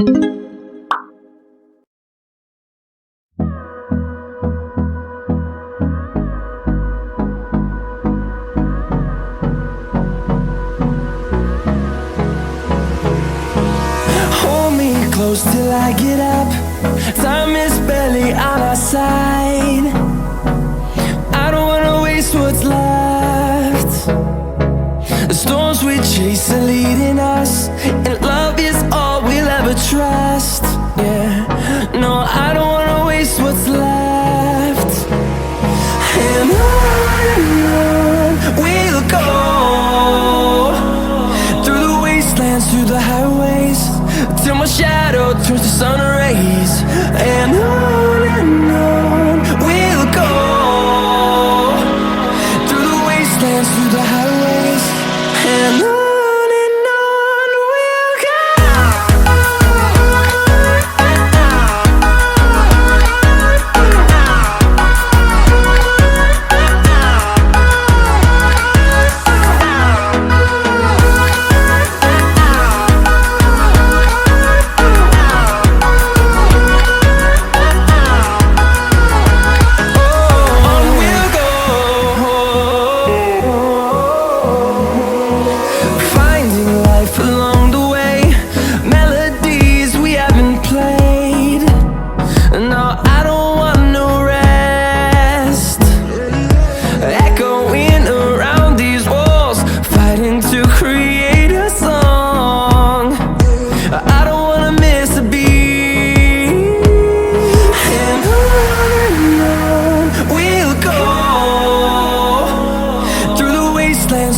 Hold me close till I get up. Time is barely on our side. I don't wanna waste what's left. The storms we chase are leading us, and love is all we'll ever trust. Yeah, no, I don't wanna waste what's left. And on we'll go, through the wastelands, through the highways, till my shadow turns to sun rays. And on we'll go, through the wastelands, through the highways, and on we'll go.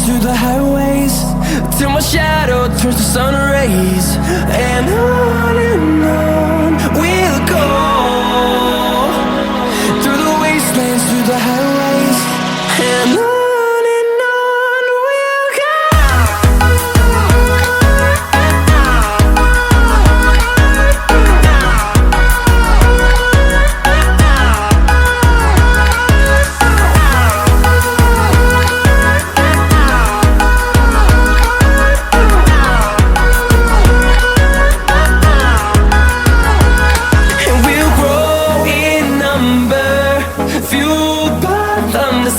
Through the highways, till my shadow turns to sun rays. And on we'll go, through the wastelands, through the highways, and on we'll go.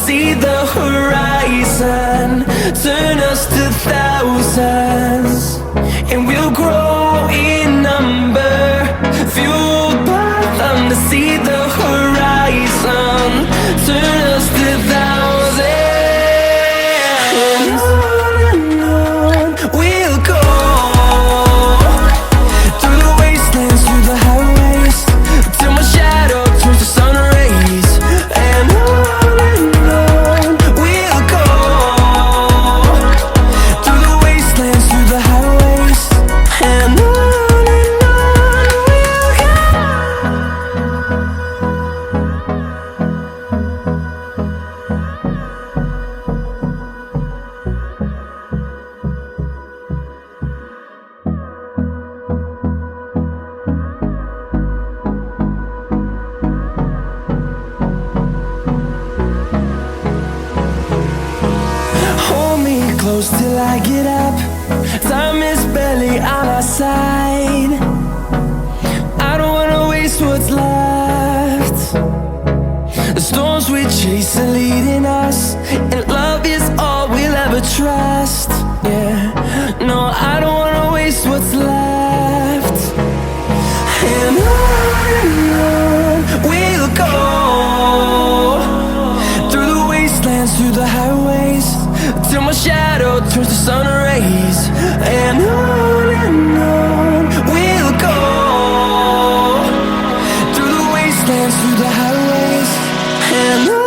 See the horizon turn us to thousands, and we'll grow in number, fueled by them to see the horizon turn us to thousands. And on we'll go, through the wastelands, through the highways, till my shadow turns to sun rays. And on close till I get up. Time is barely on our side. I don't wanna waste what's left. The storms we chase are leading us, and love is all we'll ever trust. Yeah, no, I don't wanna waste what's left. And on we'll go, through the wastelands, through the highways, till my shadow turns to sun rays. And on we'll go, through the wastelands, through the highways, and on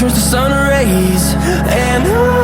turns to sun rays, and